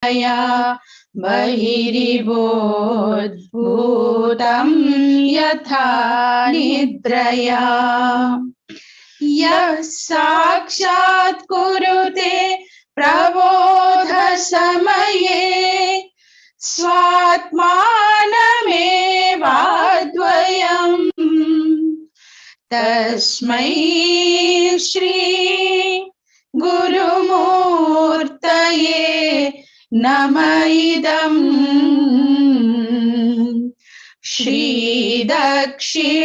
माया बहिरिवोद्भूतं यथा निद्रया यः साक्षात् कुरुते प्रबोधसमये स्वात्मानमेवाद्वयम् तस्मै श्री गुरुमूर्तये नमः इदम् श्री दक्षिणामूर्तये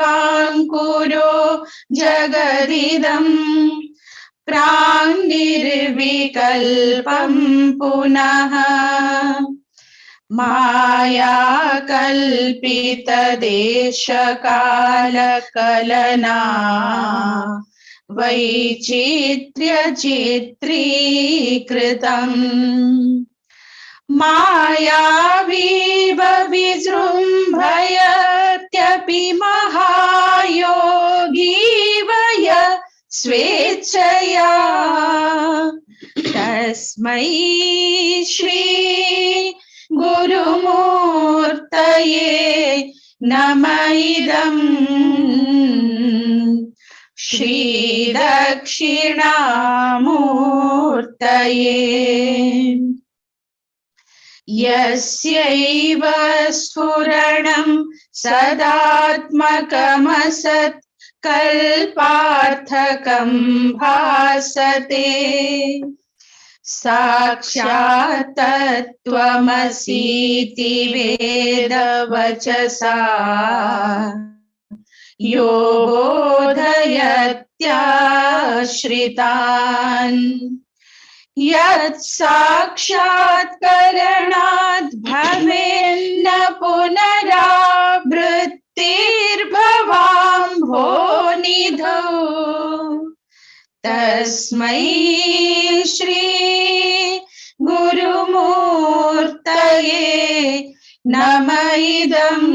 बीजस्यान्तरिवाङ्कुरो जगदिदम् प्राङ्निर्विकल्पं पुनः मायाकल्पितदेशकालकलना वैचित्र्यचित्रीकृतम् मायावीव विजृम्भयत्यपि महायोगीव यः स्वेच्छया तस्मै श्री गुरुमूर्तये नमः इदम् श्री दक्षिणामूर्तये यस्यैव स्फुरणं सदात्मकमसत् कल्पार्थकं भासते साक्षात् तत्त्वमसीति वेदवचसा यो बोधयत्याश्रितान् यत् साक्षात्करणात् भवेन्न पुनरावृत्तिर्भवाम्भोनिधौ तस्मै श्री गुरुमूर्तये नमः इदम्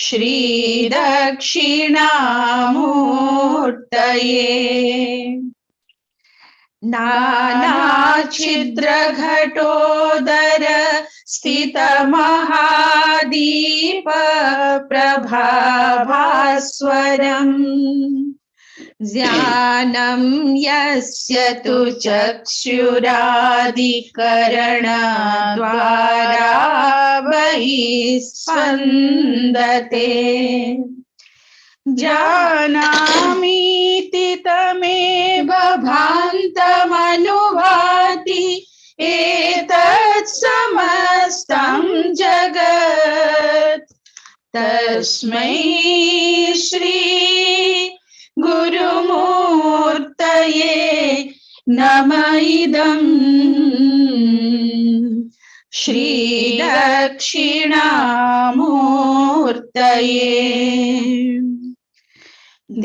श्री दक्षिणामूर्तये नानाच्छिद्रघटोदर स्थितमहादीप प्रभाभास्वरम् ज्ञानं यस्य तु चक्षुरादिकरणद्वारा बहिस्पन्दते जानामीति तमेव भान्तमनुभाति एतत् समस्तं जगत् तस्मै श्री गुरुमूर्तये नमः इदम् श्री दक्षिणामूर्तये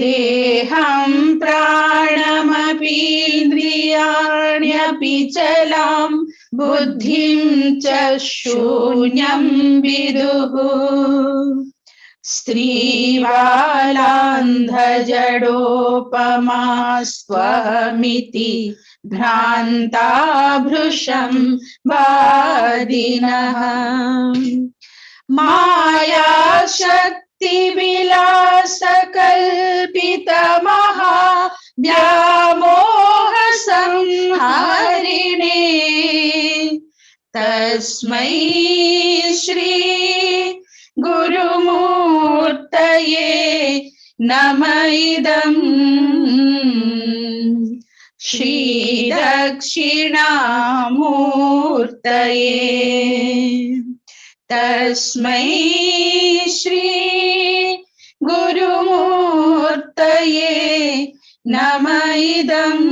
देहं प्राणमपीन्द्रियाण्यपि चलां बुद्धिं च शून्यं विदुः स्त्रीबालान्धजडोपमास्त्वहमिति भ्रान्ता भृशं वादिनः मायाशक्तिविलासकल्पितमहा व्यामोहसंहारिणे तस्मै श्री गुरुमूर्तये नमः इदम् श्री दक्षिणामूर्तये तस्मै श्री गुरुमूर्तये नमः इदम्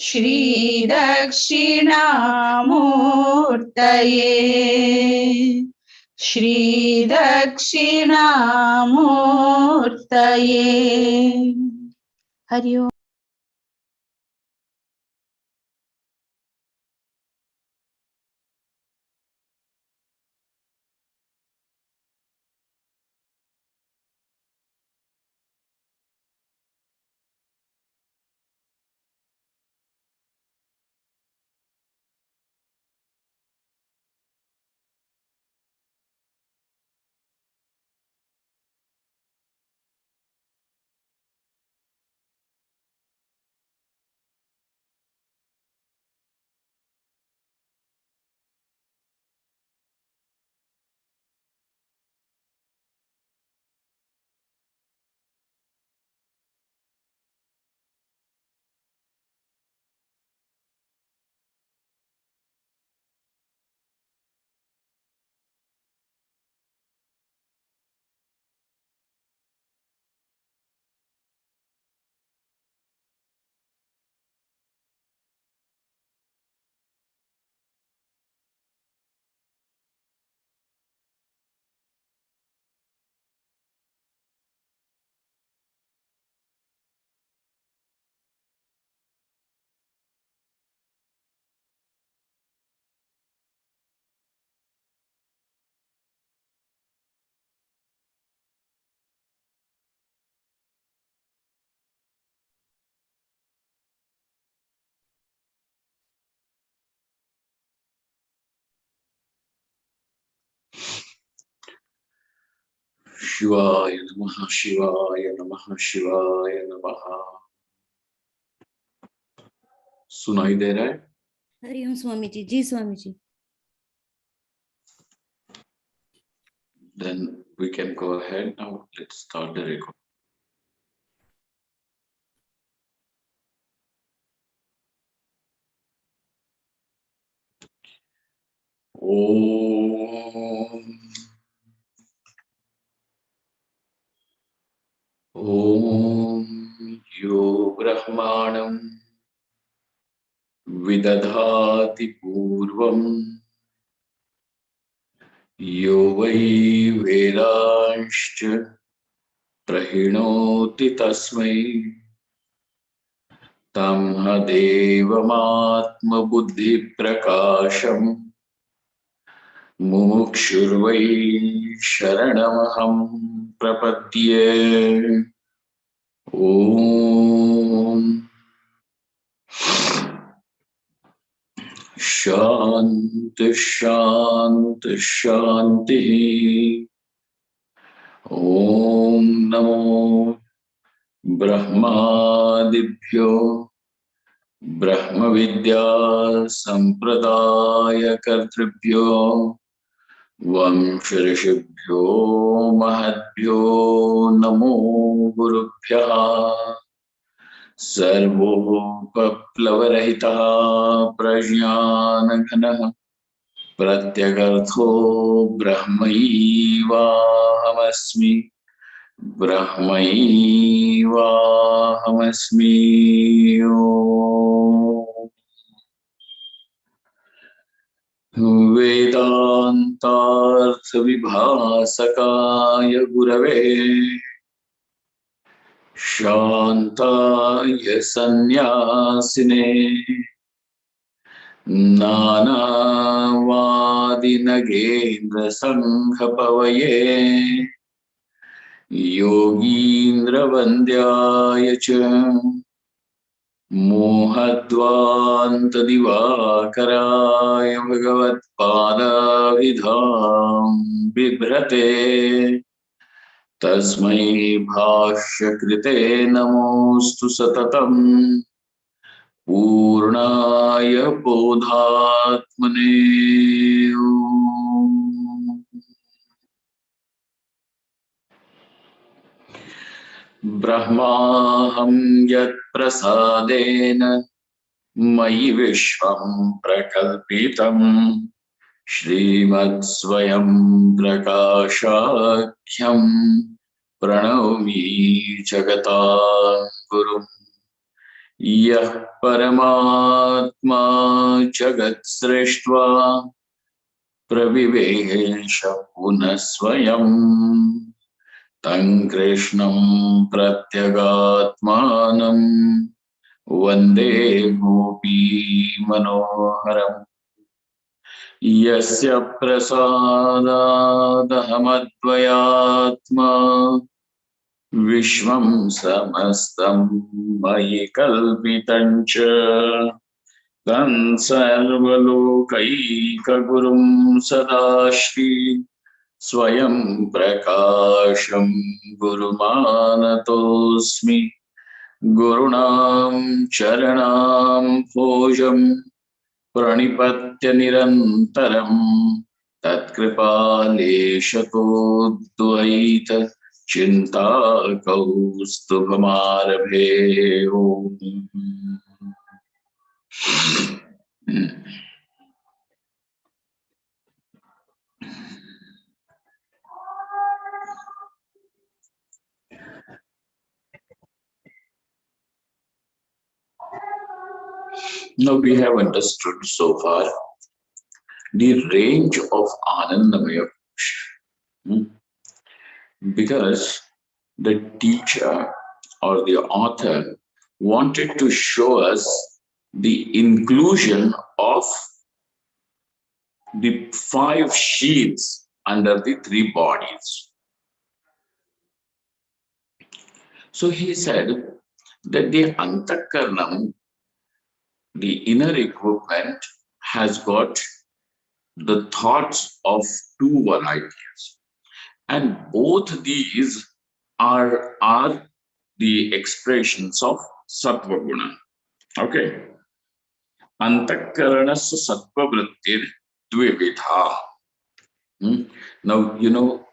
श्री दक्षिणामूर्तये श्री दक्षिणामूर्तये हरि ओम। Shivaya Namaha, Shivaya Namaha, Shivaya Namaha. सुनाई दे रहा है? हरिओम स्वामी जी। जी Swami ji. Then we can go ahead now. Let's start the record. Om Yo Brahmanam Vidadhati Purvam Yo Vai Vedanshcha Prahinoti Tasmai Tamha Devamatma Buddhi Prakasham Mumukshurvai Sharanamaham Prapadye. Om Shanti Shanti Shanti. Om Namo Brahmadibhyo Brahma Vidya Sampradaya Kartribhyo Vamsharishibhyo Mahadbhyo Namo Gurubhyaha सर्वोपप्लवरहितः प्रज्ञानघनः प्रत्यगर्थो ब्रह्मैवाहमस्मि ब्रह्मैवाहमस्मि। वेदान्तार्थविभासकाय गुरवे शान्ताय सन्न्यासिने नानावादिनगेन्द्रसङ्घपवये योगीन्द्रवन्द्याय च मोहद्वान्तदिवाकराय भगवत्पादाभिधां बिभ्रते तस्मै भाष्यकृते नमोऽस्तु सततम् पूर्णाय बोधात्मने। ब्रह्माहं यत्प्रसादेन मयि विश्वं प्रकल्पितम् श्रीमत्स्वयं प्रकाशाख्यं प्रणौमि जगतां यः परमात्मा जगत्सृष्ट्वा प्रविवेश पुनः स्वयं तं कृष्णं प्रत्यगात्मानं वन्दे गोपी मनोहरम् यस्य प्रसादादहमद्वयात्मा विश्वं समस्तं मयि कल्पितं च तं सर्वलोकैकगुरुं सदाश्री स्वयं प्रकाशं गुरुमानतोऽस्मि गुरूणां चरणां भोजं प्रणिपत्य निरन्तरं तत्कृपालेशतो द्वैत चिन्ताकौस्तुभमारभे। Now we have understood so far the range of Anandamaya Kosha. Because the teacher or the author wanted to show us the inclusion of the 5 sheaths under the 3 bodies. So he said that the Antakarnam, the inner equipment, has got the thoughts of 2 varieties. And both these are the expressions of Sattva Guna. Okay. Antakaranasya Sattva Vrittir Dvividha. Now,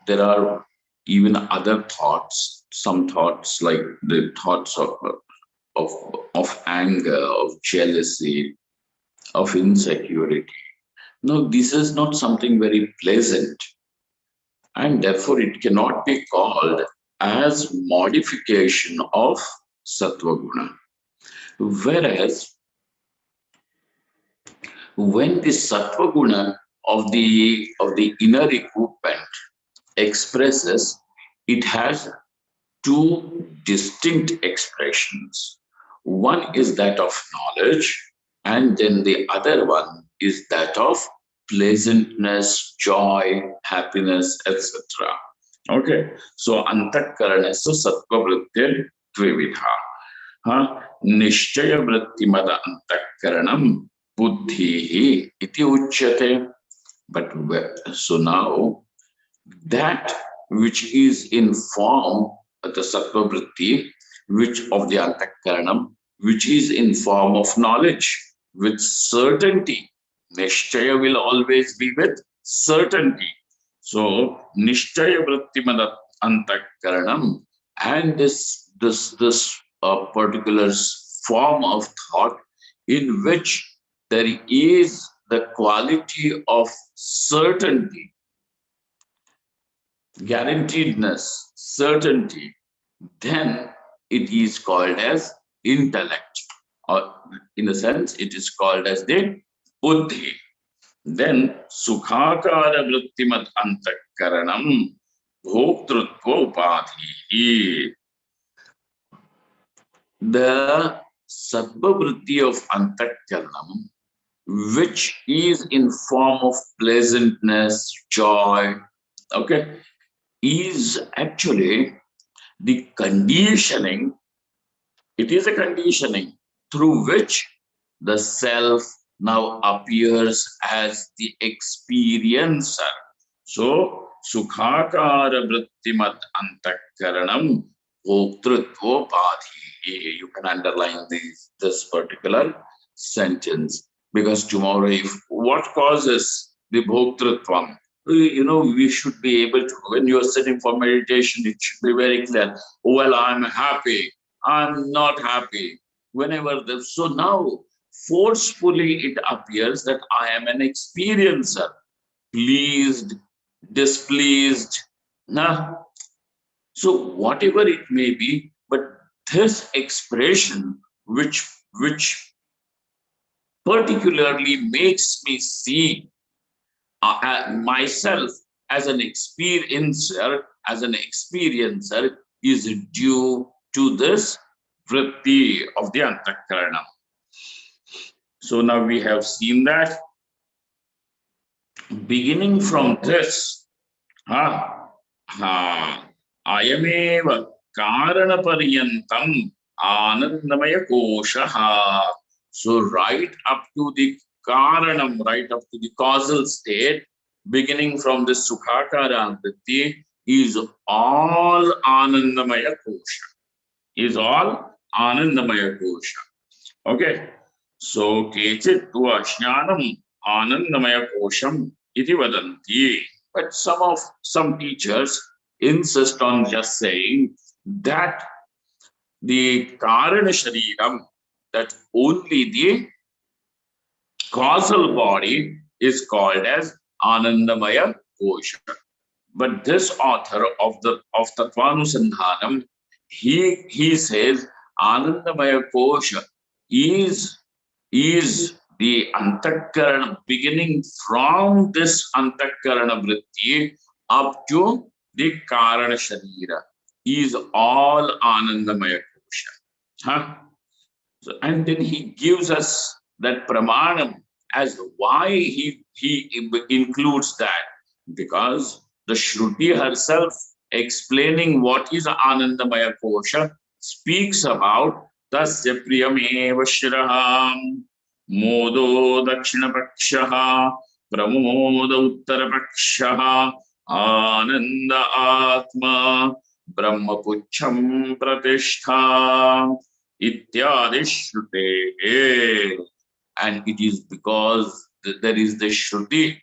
there are even other thoughts, some thoughts like the thoughts of, of anger, of jealousy, of insecurity. No, this is not something very pleasant, and therefore it cannot be called as modification of Sattva Guna. Whereas when the Sattva Guna of the inner equipment expresses, it has two distinct expressions. One is that of knowledge, and then the other one is that of pleasantness, joy, happiness, etc. Okay, so antakaranasya sattva vrittir dvividha. Nishchaya vrittimada antakaranam buddhihi iti uchyate. But so now that which is in form of the sattva vritti, which of the antakaranam, which is in form of knowledge with certainty. Nishchaya will always be with certainty. So nishchaya vrittimada antakaranam, and this particular form of thought in which there is the quality of certainty, guaranteedness, certainty, then it is called as intellect, or in a sense, it is called as the buddhi. Then sukhakara vrittimat antakaranam bhoktrutva upadhi. The sattva vritti of antakaranam, which is in form of pleasantness, joy, okay, is actually the conditioning. It is a conditioning through which the self now appears as the experiencer. So, sukhakara vrittimat antakaranam bhoktrutvopadhi. You can underline this particular sentence, because tomorrow, if what causes the bhoktrutvam, we should be able to, when you are sitting for meditation, it should be very clear. Well, I'm happy, I'm not happy. So now forcefully it appears that I am an experiencer, pleased, displeased. Nah. So whatever it may be, but this expression, which particularly makes me see myself as an experiencer, is due to this vritti of the antakaranam. So now we have seen that. Beginning from this, ayameva karana paryantam anandamaya koshaha. So right up to the karanam, right up to the causal state, beginning from the sukhakara vritti, is all anandamaya kosha. Is all anandamaya kosha. Okay. So kechit tu ajnanam anandamaya kosham iti vadanti. But some teachers insist on just saying that the karana shariram, that only the causal body is called as Anandamaya Kosha. But this author of Tattvanusandhanam, he says Anandamaya Kosha is the antakarana, beginning from this antakarana vritti up to the karana sharira, is all Anandamaya Kosha. So, and then he gives us that pramanam as why he includes that, because the Shruti herself, explaining what is Anandamaya Kosha, speaks about tasya priyameva shiraham modo dakshinapakshaha pramoda uttarapakshaha Ananda Atma Brahmapucham Pratishtha Ityadi Shruti. And it is because there is the Shruti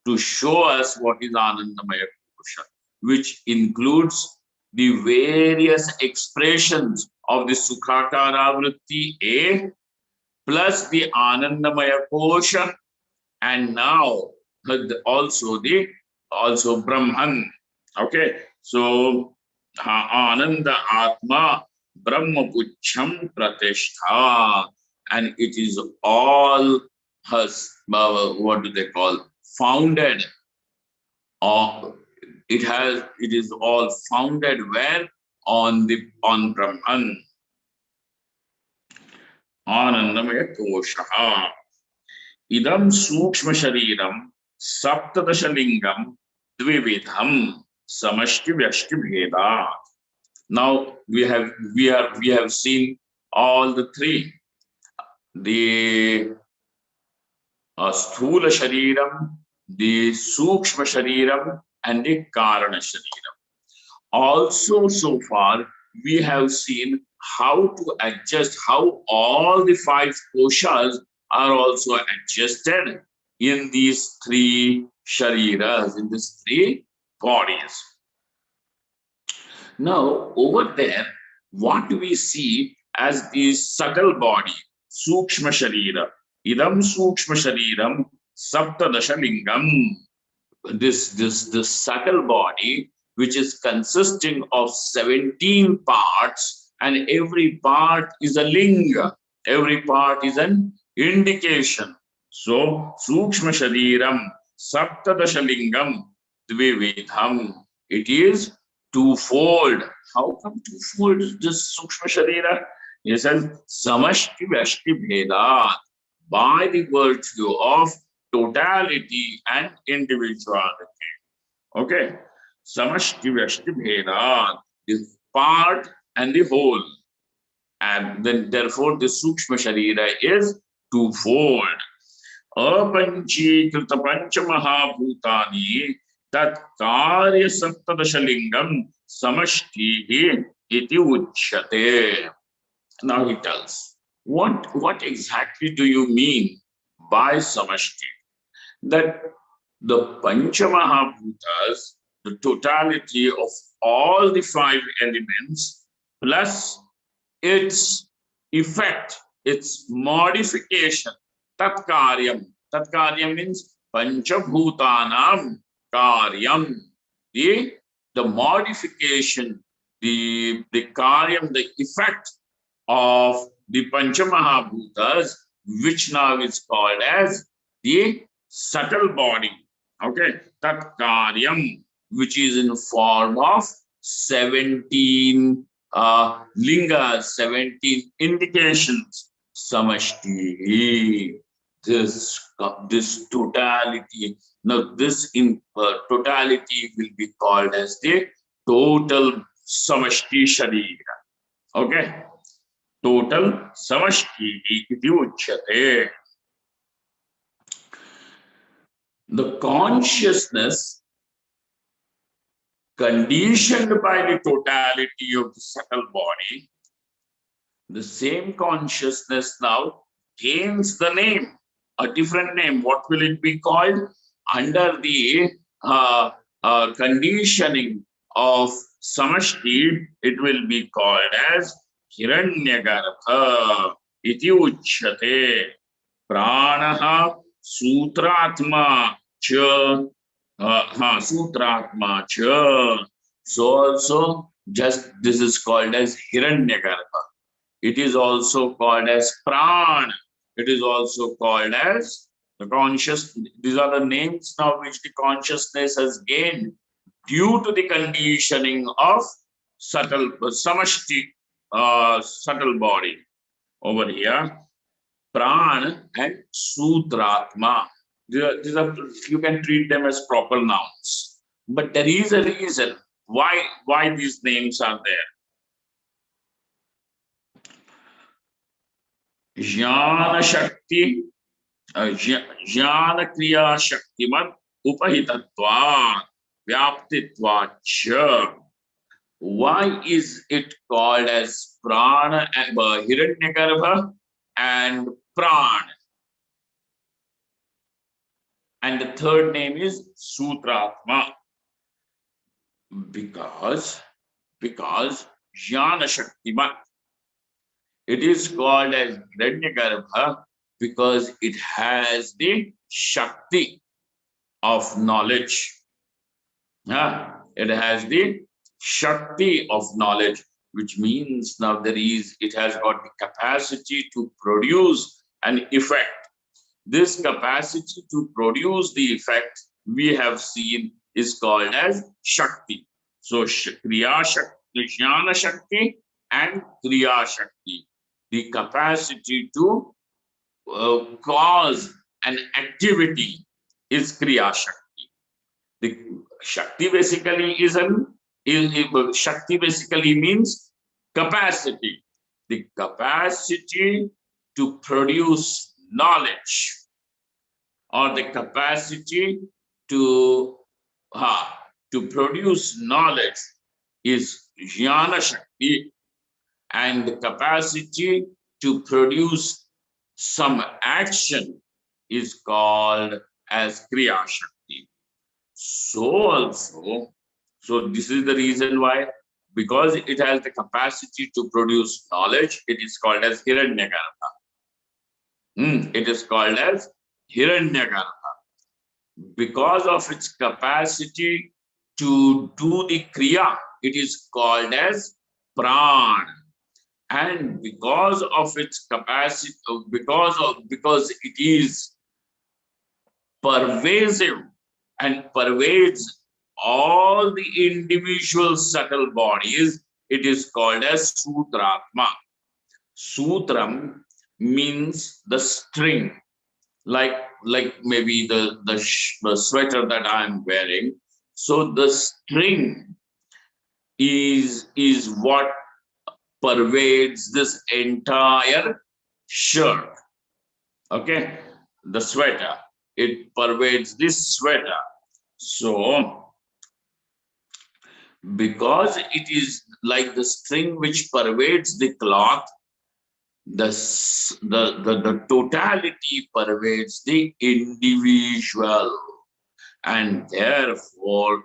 to show us what is Anandamaya Kosha, which includes the various expressions of the Sukhakara Vritti A plus the Anandamaya Kosha, and now also Brahman. Okay, so Ananda Atma Brahmapucham Pratishtha, and it is all has what do they call founded, or it is all founded where on Brahman. Anandamaya Kosha. Idam Sukshma Shariram Saptadasha Lingam Dvividham Samashti Vyashti Bheda. Now we have seen all the three. The Sthula Shariram, the Sukshma Shariram, and the Karana Shariram. Also, so far, we have seen how to adjust, how all the five koshas are also adjusted in these three shariras, in these three bodies. Now, over there, what do we see as the subtle body, Sukshma Sharira? Idam Sukshma Shariram Saptadasha Lingam. This subtle body, which is consisting of 17 parts, and every part is a linga, every part is an indication. So Sukshma Shariram Saptadasha Lingam Dvividham. It is twofold. How come twofold this Sukshma Sharira? He says Samashti Vyashti Bheda, by the virtue of totality and individuality. Okay. Samashti Vyashti Bheda is part and the whole. And then therefore the Sukshma Sharira is twofold. Apanchīkrita Panchamahabhutani Tat Karya Saptadashalingam Samashtihi Iti Uchyate. Now he tells, what exactly do you mean by Samashti? That the Panchamahabhutas, the totality of all the five elements, plus its effect, its modification, Tatkaryam. Tatkaryam means Panchabhutanam Karyam. The modification, the karyam, the effect of the Panchamahabhutas, which now is called as the subtle body. Okay, that karyam, which is in form of 17 lingas, 17 indications. Samashti, this totality. Now, this in totality will be called as the total Samashti Sharira. Okay. Total Samashti iti uchyate. The consciousness conditioned by the totality of the subtle body, the same consciousness now gains the name, a different name. What will it be called? Under the conditioning of Samashti, it will be called as Hiranyagarbha iti uchyate. Pranaha Sutratma cha. Sutratma cha. So also, just this is called as Hiranyagarbha. It is also called as Pran. It is also called as the conscious. These are the names now which the consciousness has gained due to the conditioning of subtle Samashti, subtle body. Over here, Pran and Sutratma. These are, you can treat them as proper nouns. But there is a reason why these names are there. Jnana Shakti, Jnana Kriya Shaktimat Upahitatva. Vyaptitvacha. Why is it called as Prana, Hiranyagarbha and Prana? And the third name is Sutratma. Because Jnana Shaktiman. It is called as Hiranyagarbha because it has the Shakti of knowledge. It has the Shakti of knowledge, which means now it has got the capacity to produce an effect. This capacity to produce the effect we have seen is called as Shakti. So Kriya Shakti, Jnana Shakti and Kriya Shakti. The capacity to cause an activity is Kriya Shakti. The Shakti basically Shakti basically means capacity. The capacity to produce knowledge or the capacity to produce knowledge is Jnana Shakti, and the capacity to produce some action is called as Kriya Shakti. So this is the reason why, because it has the capacity to produce knowledge, it is called as Hiranyagarbha. It is called as Hiranyagarbha. Because of its capacity to do the Kriya, it is called as Pran. And because of its capacity, because it is pervasive and pervades all the individual subtle bodies, it is called as Sutratma. Sutram means the string, like maybe the sweater that I am wearing. So the string is what pervades this entire shirt. Okay, the sweater, it pervades this sweater. So because it is like the string which pervades the cloth, the totality pervades the individual, and therefore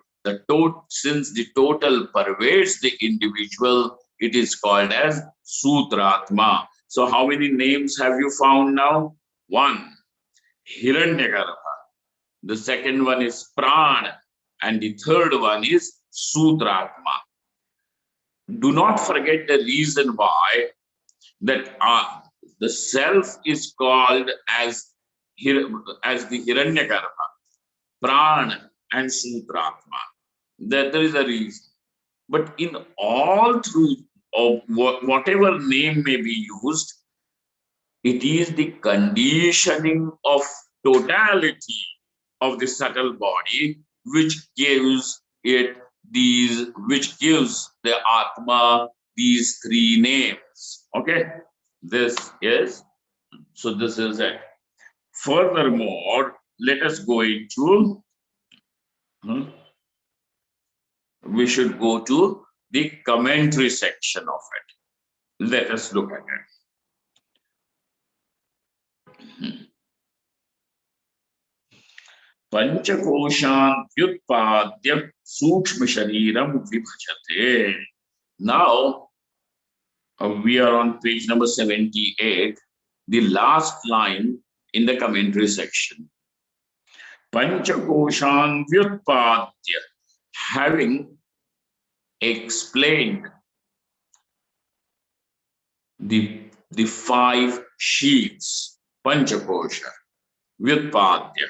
since the total pervades the individual, it is called as Sutratma. So how many names have you found now? One, Hiranyagarbha. The second one is Prana, and the third one is Sutratma. Do not forget the reason why that the self is called as the Hiranyagarbha, Prana, and Sutratma. There is a reason. But in all truth, of whatever name may be used, it is the conditioning of totality of the subtle body which gives the Atma these three names. Okay, this is it. Furthermore, let us go into we should go to the commentary section of it. Let us look at it. Panchakoshan vyutpadya sukshma shariram vibhajate. Now, we are on page number 78, the last line in the commentary section. Panchakoshan vyutpadya, having explained the five sheets, Panchakosha, Vyutpadya,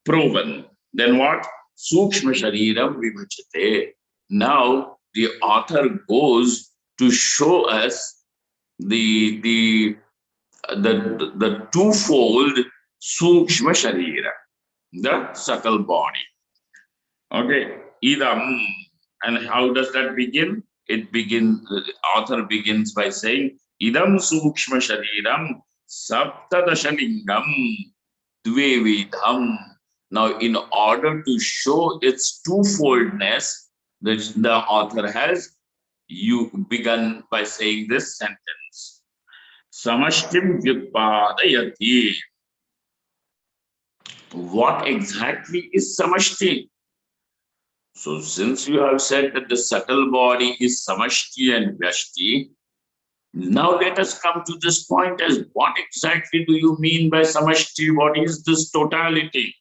proven. Then what? Sukshma Shariram Vibhajate. Now the author goes to show us the twofold Sukshma Sharira, the subtle body. Okay, idam. And how does that begin? The author begins by saying, idam sukshma shariram saptadashalingam dvevidham Now, in order to show its twofoldness, the author has begun by saying this sentence. Samashtim vyutpadayati. What exactly is samashti? So, since you have said that the subtle body is samashti and vyashti, now let us come to this point as what exactly do you mean by samashti? What is this totality?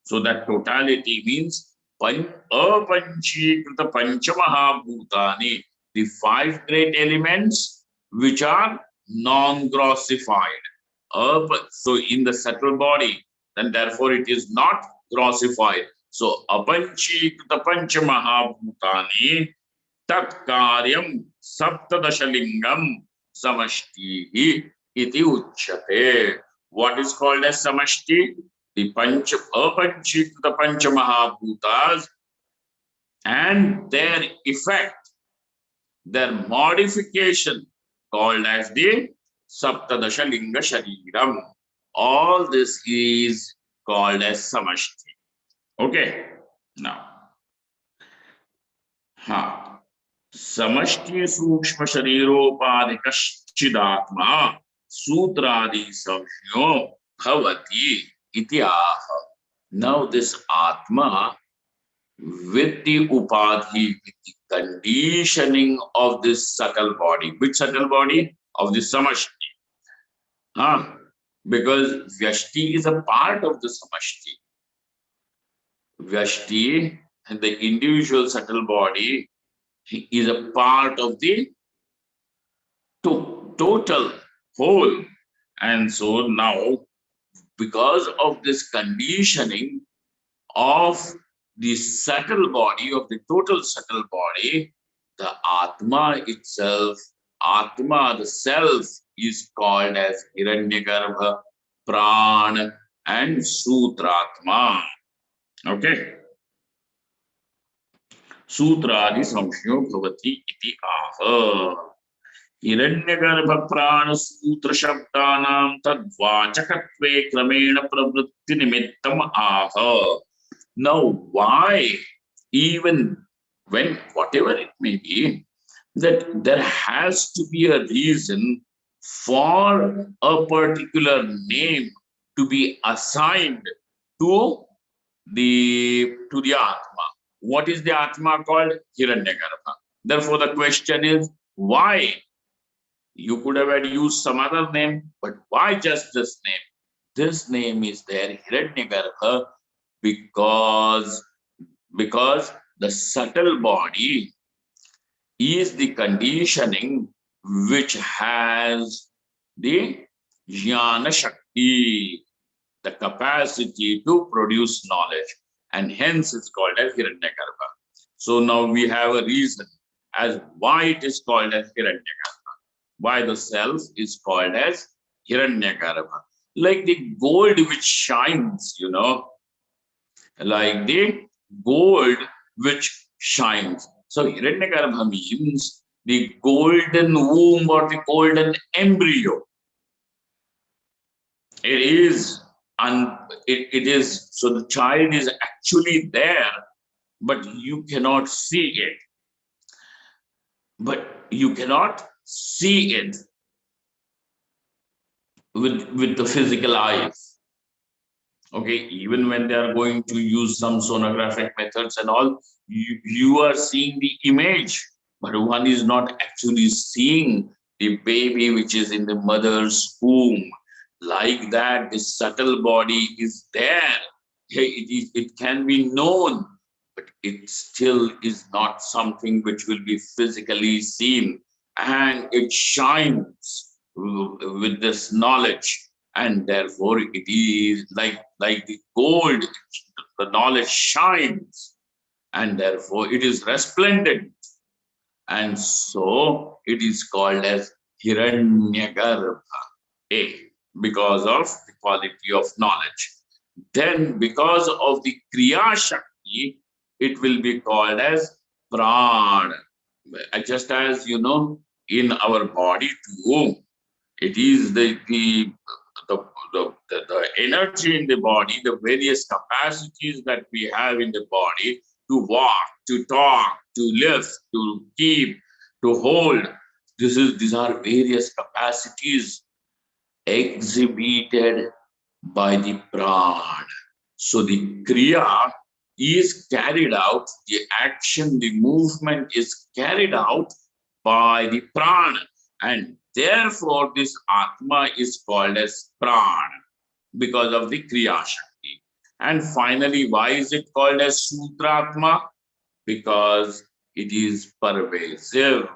So that totality means apanchīkrita panchamahabhutani, the five great elements which are non-grossified. So in the subtle body, then therefore it is not grossified. So apanchīkrita panchamahabhutani tat karyam saptadashalingam samashtihi iti uchyate. What is called as samashti? The apanchīkrita pancha mahabhutas and their effect, their modification, called as the saptadasha linga shariram. All this is called as samashti. Okay, now samashti sukshma shariropadikashchidatma sutradi samshyo bhavati ityaha. Now this Atma, with the upadhi, with the conditioning of this subtle body. Which subtle body? Of the samashti. Because vyashti is a part of the samashti. Vyashti, and the individual subtle body, is a part of the total whole. And so now, because of this conditioning of the subtle body, of the total subtle body, the Atma itself, Atma, the self, is called as Hiranyagarbha, Prana, and Sutratma. Okay. Sutradi samshyo bhavati iti aha. Hiranyagarbha prana sutra shabdanam tadvachakatve kramena pravritti nimittam aha. Now, why, even when, whatever it may be, that there has to be a reason for a particular name to be assigned to the Atma. What is the Atma called? Hiranyagarbha. Therefore, the question is, why? You could have used some other name, but why just this name? This name is there, Hiranyagarbha, because the subtle body is the conditioning which has the jnana shakti, the capacity to produce knowledge, and hence it's called as Hiranyagarbha. So now we have a reason as why it is called as Hiranyagarbha, why the self is called as Hiranyagarbha. Like the gold which shines, like the gold which shines. So Hiranyagarbha means the golden womb or the golden embryo. It is, it is, so the child is actually there, but you cannot see it. But you cannot see it with the physical eyes. Okay, even when they are going to use some sonographic methods and all, you are seeing the image, but one is not actually seeing the baby which is in the mother's womb. Like that, the subtle body is there. It can be known, but it still is not something which will be physically seen. And it shines with this knowledge. And therefore, it is like the gold, the knowledge shines. And therefore, it is resplendent. And so, it is called as Hiranyagarbha, because of the quality of knowledge. Then, because of the Kriya Shakti, it will be called as Prana. Just as, in our body too, it is the the energy in the body, the various capacities that we have in the body to walk, to talk, to lift, to keep, to hold. These are various capacities exhibited by the prana. So the kriya is carried out, the action, the movement is carried out by the prana. And therefore, this Atma is called as prana because of the kriya shakti. And finally, why is it called as Sutratma? Because it is pervasive.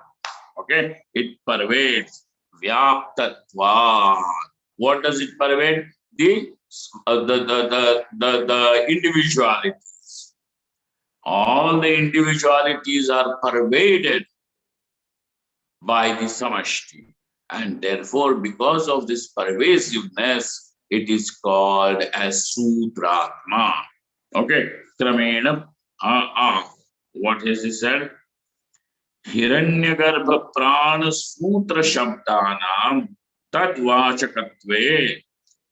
Okay, it pervades. Vyaptatva. What does it pervade? The individualities. All the individualities are pervaded by the samashti, and therefore, because of this pervasiveness, it is called as Sutratma. Okay, Kramena. What has he said? हिरण्यगर्भ प्राण सूत्र शब्दानां तद्वाचकत्वे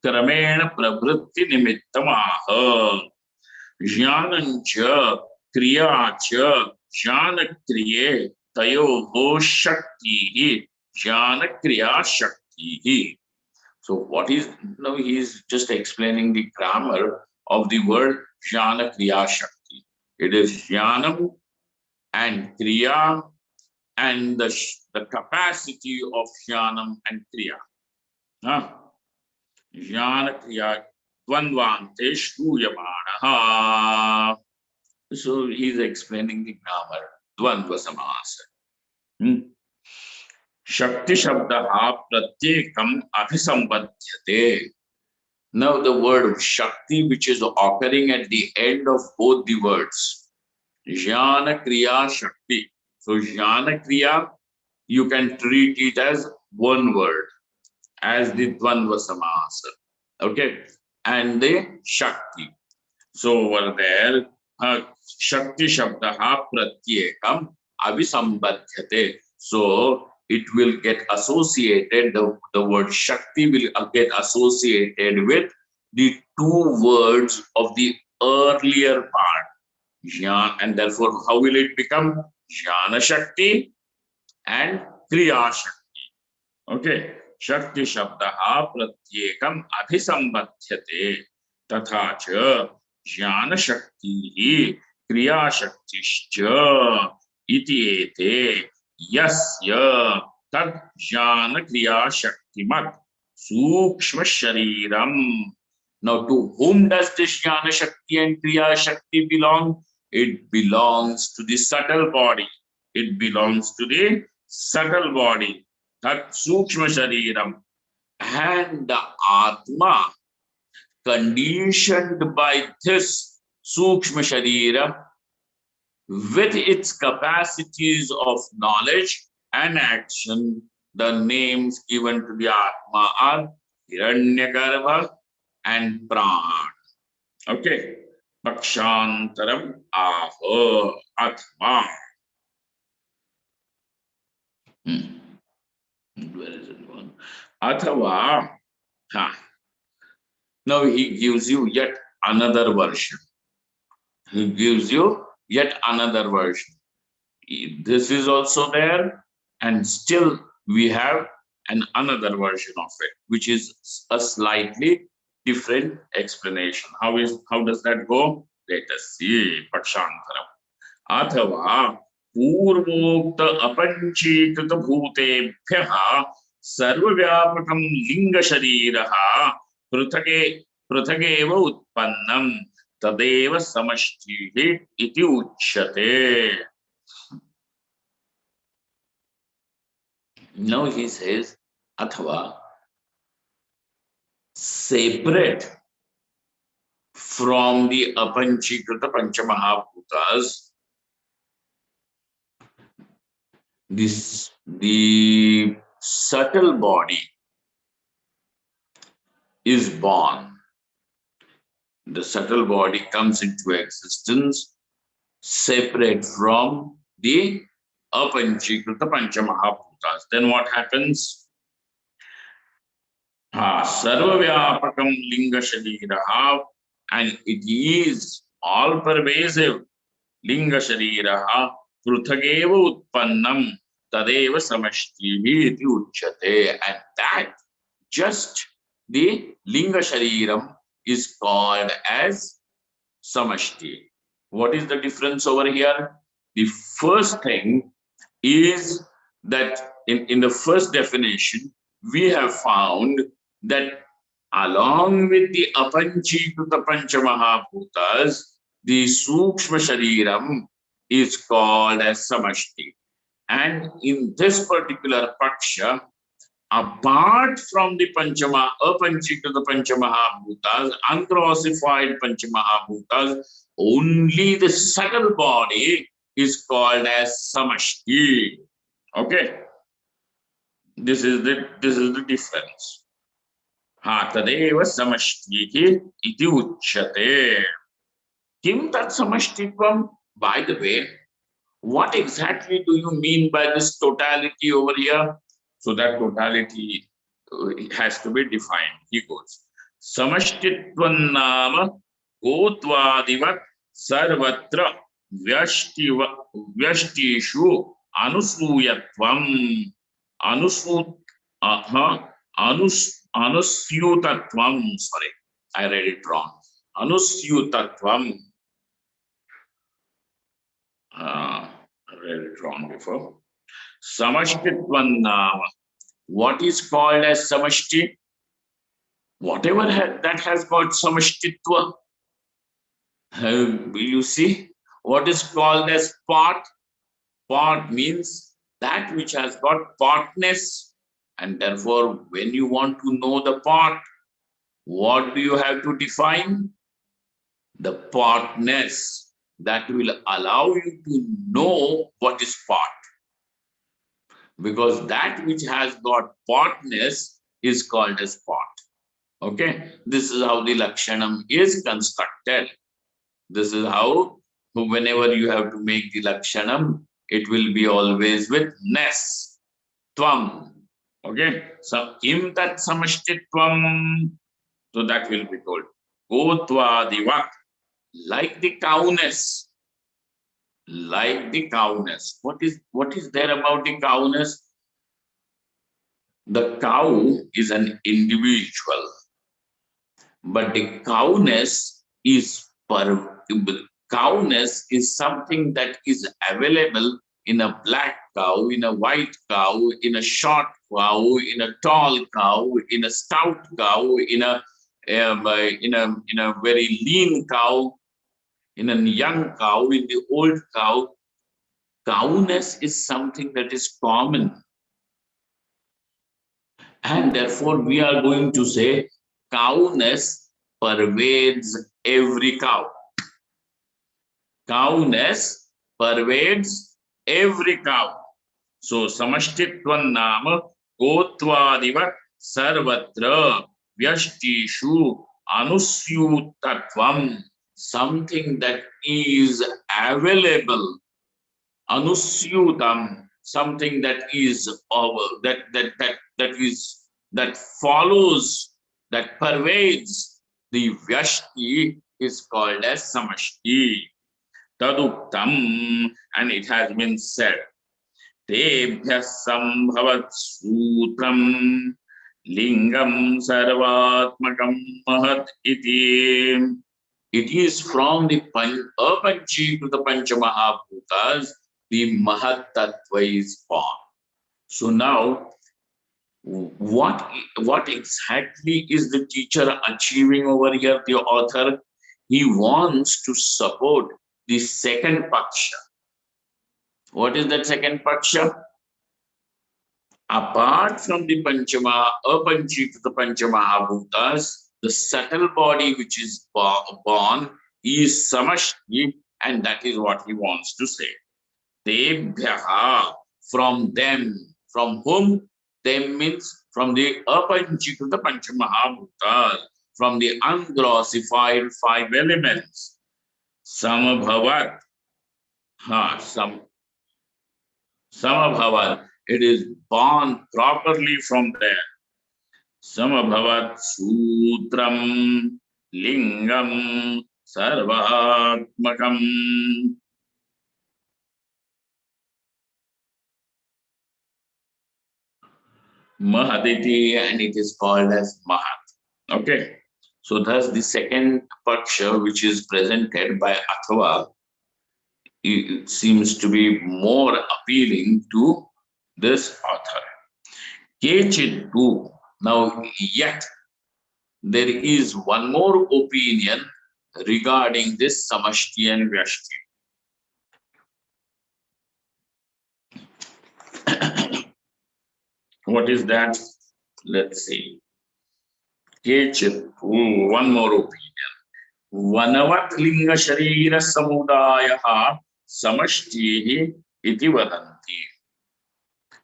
क्रमेण प्रवृत्ति निमित्तमाह ज्ञानञ्च क्रिया च ज्ञानक्रिये तयोः शक्तिः ज्ञानक्रिया शक्तिः. So what is, now he is just explaining the grammar of the word jnana kriya shakti. It is jnanam and kriya and the capacity of jnanam and kriya. Jnana kriya dvandvante shruyamanaha. So he is explaining the grammar. Dvandva samasa. Shakti shabdaha pratyekam abhisambadhyate. Now the word Shakti, which is occurring at the end of both the words, Jnana Kriya Shakti. So Jnana Kriya, you can treat it as one word, as the Dvandva Samasa. Okay, and the Shakti. So over there, Shakti Shabdaha Pratyekam Abhisambadhyate. So it will get associated, the word Shakti will get associated with the two words of the earlier part, Jnana, and therefore how will it become? Jnana Shakti and Kriya Shakti. Okay, Shakti Shabdaha Pratyekam Abhisambadhyate Tatha cha Jnana Shakti Kriya Shaktischa iti ete Yasya tad jnana kriya shaktimat sukshma shariram. Now, to whom does this jnana shakti and kriya shakti belong? It belongs to the subtle body. It belongs to the subtle body. Tat sukshma shariram. And the atma, conditioned by this sukshma sharira, with its capacities of knowledge and action, the names given to the Atma are Hiranyagarbha and Pran. Okay. Pakshantaram Aho Atma. Where is it going? Athava. Now he gives you yet another version. He gives you yet another version. This is also there, and still we have another version of it, which is a slightly different explanation. How does that go? Let us see. Pakshantaram. Athava purvokta apanchikrit bhutebhyah sarvavyapakam linga shariraha pruthageva utpannam tadeva samashtihi iti uchyate. Now he says, Athava, separate from the apanchikrita panchamahabhutas, the subtle body is born. The subtle body comes into existence separate from the apanchikrita panchamahabhutas. Then what happens? Sarvavyapakam linga shariraha, and it is all pervasive. Linga shariraha prutageva utpannam tadeva samashtihi iti uchyate, and that just the linga shariram is called as samashti. What is the difference over here? The first thing is that in the first definition, we have found that along with the apanchikuta panchamahabhutas, the sukshma shariram is called as samashti. And in this particular paksha, apart from the panchama, apanchikuta panchamahabhutas, unclassified panchamahabhutas, only the subtle body is called as samashti. Okay, this is the difference. Ha tadeva samashtihi iti uchyate. Kim tat samashtitvam? By the way, what exactly do you mean by this totality over here? So that totality has to be defined. He goes, Samashtitvan nama gotvadivat sarvatra vyashtishu anusuyatvam anusyutatvam. Sorry, I read it wrong. Anusyutatvam. I read it wrong before. Samashtitvan nama. What is called as samashti? Whatever that has got samashtitva. You see, what is called as part? Part means that which has got partness. And therefore, when you want to know the part, what do you have to define? The partness that will allow you to know what is part. Because that which has got partness is called as part. Okay, this is how the Lakshanam is constructed. This is how, whenever you have to make the Lakshanam, it will be always with ness, tvam. Okay, so kim tat samashtitvam, so that will be told. Gotva divat, like the cowness. Like the cowness. What is there about the cowness? The cow is an individual, but the cowness is something that is available in a black cow, in a white cow, in a short cow, in a tall cow, in a stout cow, in a very lean cow, in a young cow, in the old cow. Cowness is something that is common. And therefore, we are going to say cowness pervades every cow. Cowness pervades every cow. So, samashtitvan nama gotvadivat sarvatra vyashtishu anusyutatvam. Something that is available, anusyutam, something that is that follows, that pervades the vyashti is called as samashti. Taduktam, and it has been said, Tebhya sambhavat sutram lingam sarvatmakam mahat iti. It is from the apanchi to the panchamahabhutas, the mahat tattva is born. So now, what exactly is the teacher achieving over here, the author? He wants to support the second paksha. What is that second paksha? Apart from the apanchi to the panchamahabhutas, the subtle body which is born is samashti, and that is what he wants to say. Tebhyaha, from them. From whom? Them means from the apanchi to the panchamahabhutas, from the unglossified five elements. Samabhavat. Samabhavat. It is born properly from there. Samabhavat Sutram Lingam Sarvatmakam. Mahaditi, and it is called as Mahat. Okay. So thus the second paksha which is presented by Athava, it seems to be more appealing to this author. Kechid too. Now yet there is one more opinion regarding this Samashti and Vyashti. What is that? Let's see. Kechid, one more opinion. Vanavat linga sharira samudayaha samashtihi iti vadanti.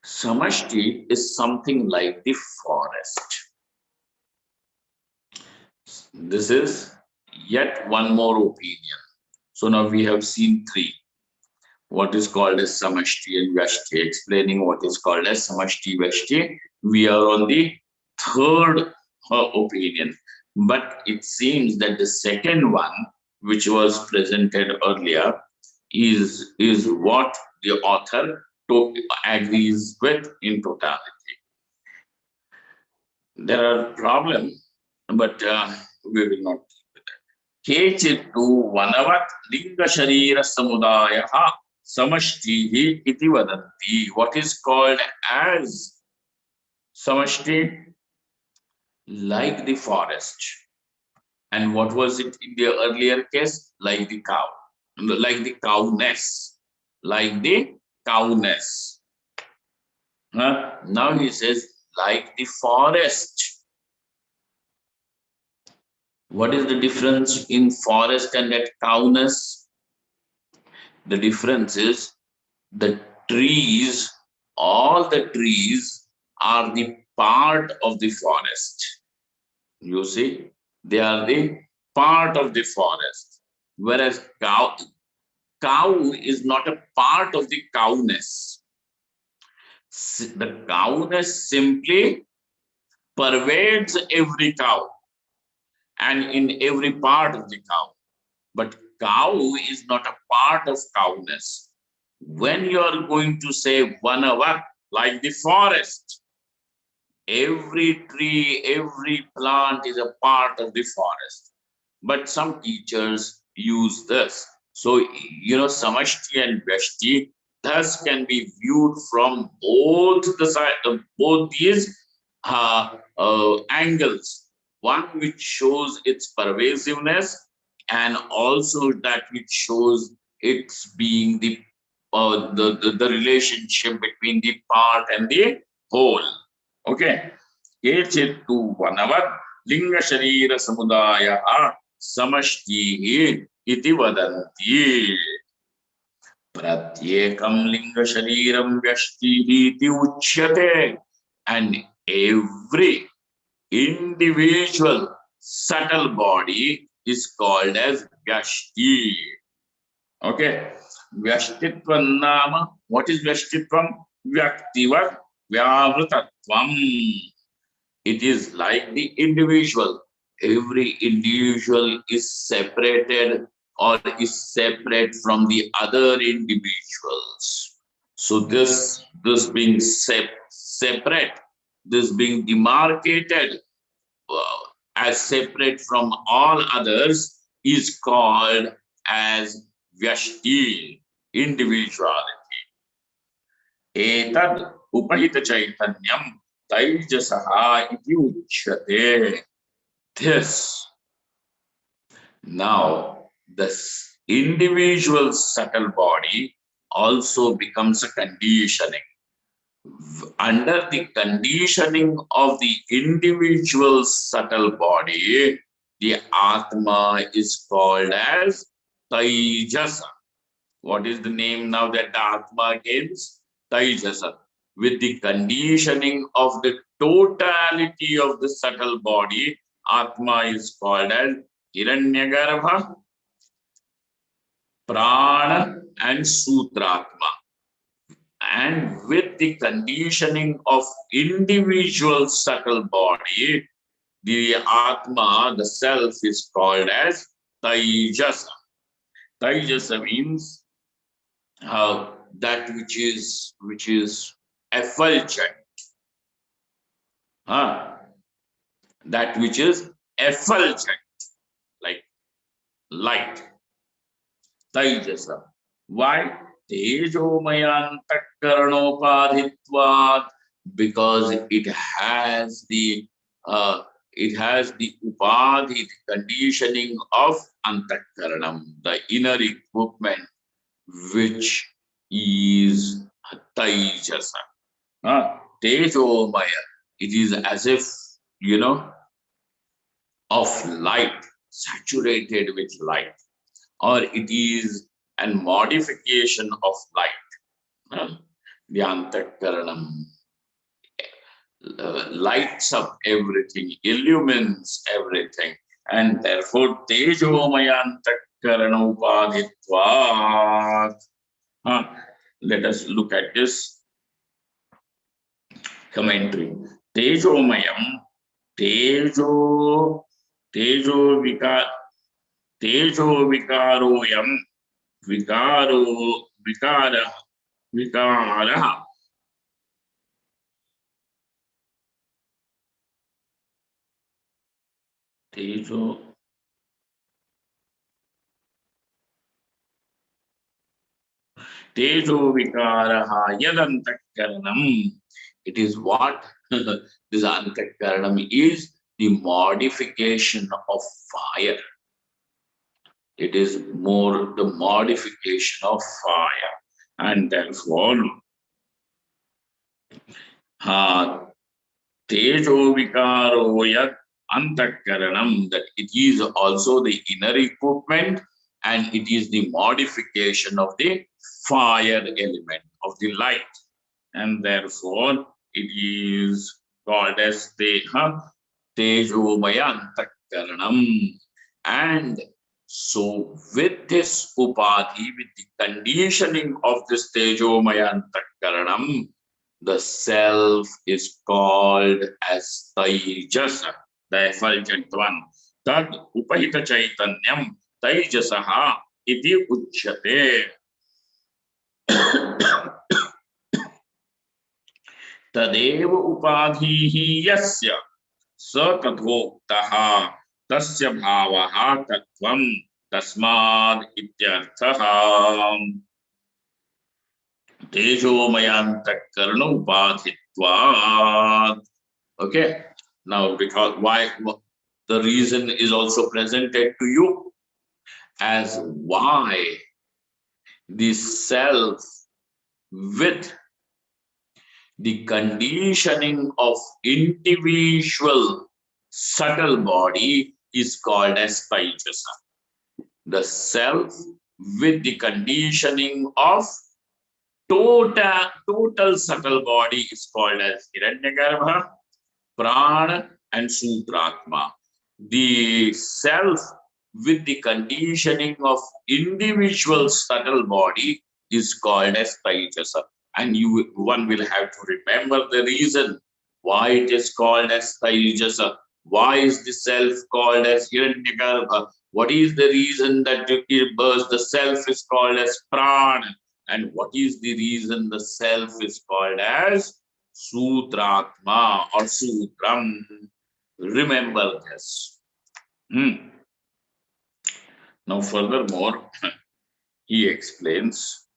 Samashti is something like the forest. This is yet one more opinion. So now we have seen three. What is called as Samashti and Vyashti, explaining what is called as Samashti Vyashti. We are on the third opinion. But it seems that the second one, which was presented earlier, is what the author agrees with in totality. There are problems, but we will not deal with that. Kechittu vanavat linga sharira samudayaha samashtihi iti vadanti. What is called as samashti? Like the forest. And what was it in the earlier case? Like the cow. Like the cowness. Like the cowness. Now he says, like the forest. What is the difference in forest and that cowness? The difference is the trees, all the trees are the part of the forest. You see, they are the part of the forest. Whereas cow is not a part of the cowness. The cowness simply pervades every cow and in every part of the cow. But cow is not a part of cowness. When you are going to say vanavat, like the forest, every tree, every plant is a part of the forest. But some teachers use this. So, Samashti and Vyashti thus can be viewed from both the side, both these angles. One which shows its pervasiveness, and also that which shows its being the relationship between the part and the whole. Okay. Kechittu vanavat linga sharira samudaya samashtihi iti vadanti. Pratyekam linga shariram vyashtihi iti uchyate. And every individual subtle body is called as vyashti. Okay. Vyashtitvam nama. What is vyashtitvam? Vyaktivat vyavrutatvam. It is like the individual. Every individual is separated or is separate from the other individuals. So this being separate, this being demarcated as separate from all others is called as vyashti, individuality. Etad upahita chaitanyam taijasaha iti uchyate. This. Now, this individual subtle body also becomes a conditioning. Under the conditioning of the individual subtle body, the Atma is called as Taijasa. What is the name now that the Atma gains? Taijasa. With the conditioning of the totality of the subtle body, Atma is called as Hiranyagarbha, Prana, and Sutratma. And with with the conditioning of individual subtle body, the Atma, the self, is called as Taijasa. Taijasa means that which is effulgent. That which is effulgent, like light. Taijasa. Why? Tejomayantakkaranopādhitvat, because uh, it has the upadhi, the conditioning of antakkaranam, the inner equipment, which is taijasa. Tejomaya. It is as if, of light, saturated with light, or it is a modification of light. The antakaranam lights up everything, illumines everything, and therefore tejomaya antakarana upadhitvat. Let us look at this commentary. Tejomayam, tejo, tejo vika, tejo vikaroyam, vikaro, vikara, vikara. Tejo. Tejo vikaraha yadantakkaranam. It is what this antakkaranam is, the modification of fire. It is more the modification of fire. And therefore, tejo vikaro yad antakkaranam, that it is also the inner equipment and it is the modification of the fire element, of the light. And therefore, it is called as Tejomaya Antakaranam. And so, with this upadhi, with the conditioning of this Tejomaya Antakaranam, the self is called as Taijasa, the effulgent one. Tad upahita chaitanyam Taijasaha iti uchyate. तदेव उपाधिः यस्य स तथोक्तः तस्य भावः तत्त्वं तस्माद् इत्यर्थः. तेजोमयान्तःकरण उपाधित्वात्. Okay, now because why the reason is also presented to you as why the self with the conditioning of individual subtle body is called as Taijasa. The self with the conditioning of total subtle body is called as Hiranyagarbha, Prana and Sutratma. The self with the conditioning of individual subtle body is called as Taijasa. And one will have to remember the reason why it is called as Taijasa. Why is the self called as Hiranyagarbha? What is the reason that the self is called as Prana? And what is the reason the self is called as Sutratma or Sutram? Remember this. Now, furthermore, he explains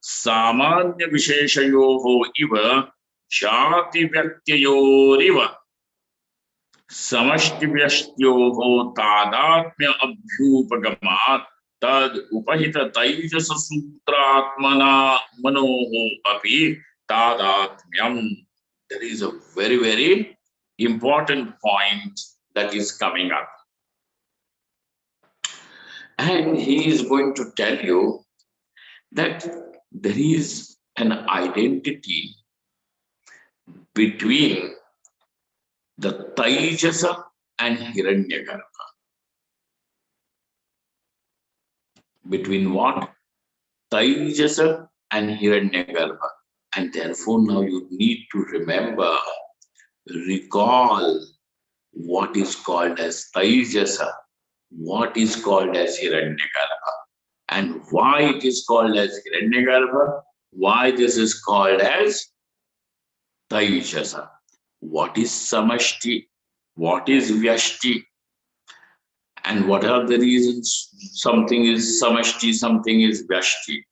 Samanya Visheshayoho iva Jati Vyaktayoriva Samashti Vyashtyoho Tadatmya Abhyupagamat Tad Upahita Taijasa Sutratmana Manoho Api Tadatmyam. There is a very, very important point that is coming up. And he is going to tell you that there is an identity between the Taijasa and Hiranyagarbha. Between what? Taijasa and Hiranyagarbha. And therefore now you need to remember, recall what is called as Taijasa, what is called as Hiranyagarbha, and why it is called as Hiranyagarbha, why this is called as Taijasa. What is Samashti? What is Vyashti? And what are the reasons something is Samashti, something is Vyashti?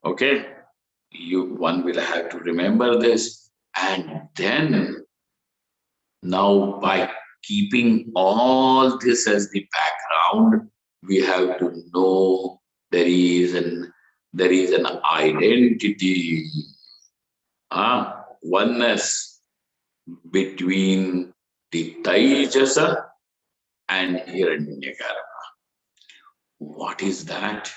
Okay, one will have to remember this, and then now by keeping all this as the background, we have to know there is an identity, oneness between the Taijasa and Hiranyagarbha. What is that?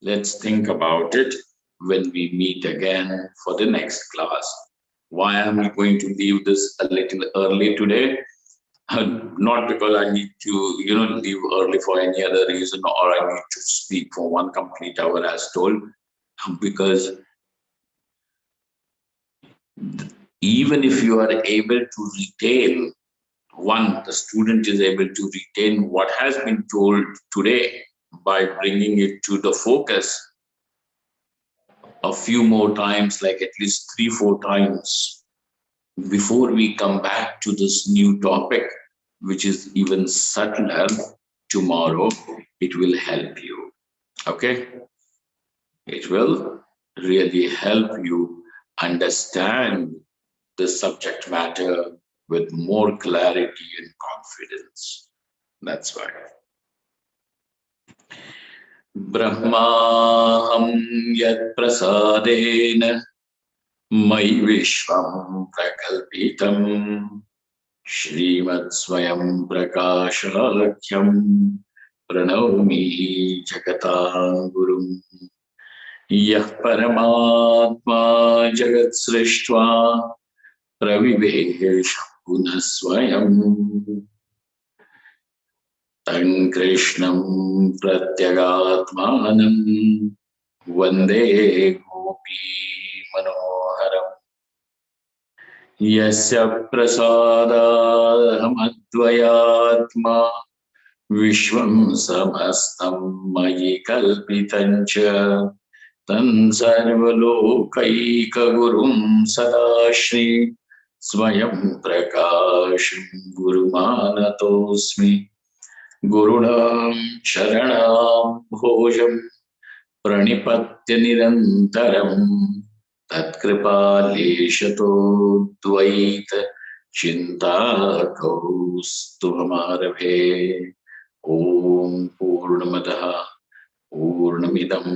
Let's think about it when we meet again for the next class. Why am I going to leave this a little early today? Not because I need to, leave early for any other reason, or I need to speak for 1 complete hour as told, because even if you are able to retain, the student is able to retain what has been told today by bringing it to the focus a few more times, like at least 3-4 times, before we come back to this new topic, which is even subtler tomorrow, it will help you. Okay? It will really help you understand the subject matter with more clarity and confidence. That's why. Brahmaham yat prasadena Mai Vishwam Prakalpitam Shrimad Swayam Prakashakyam Pranavami Jagatam Gurum Yah Paramatma Jagat Srishtva Pravivesh Punaswayam Tan Krishnam Pratyagatmanam Vande Gopi Manoharam Yasya prasadahamatvayatma Vishwam samastam mayi kalpitancha Tan sarvalokaika gurum sadashri Swayam prakasham gurumanatosmi Gurunam sharanam bhojam Pranipatya nirantaram Tatkripa-leshato dvaita chinta-kaustubhamarabhe Om Purnamadaha Purnamidam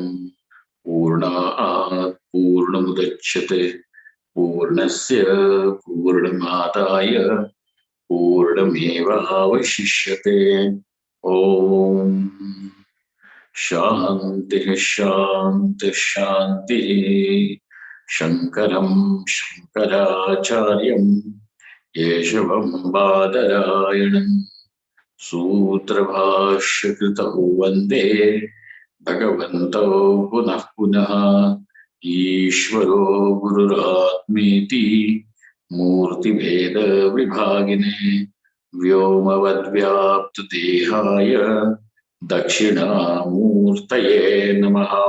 Purnat Purnamudachyate Purnasya Purnamadaya Purnameva-avashishyate Om Shanti Shanti Shanti Shankaram Shankaracharyam Yeshavam Badarayanam Sutrabhashyakritahu Vande Bhagavanto Punah Punah Ishvaro Gururatmeti Murti Veda Vibhagine Vyomavadvyapta Dehaya Dakshinamurtaye Namaha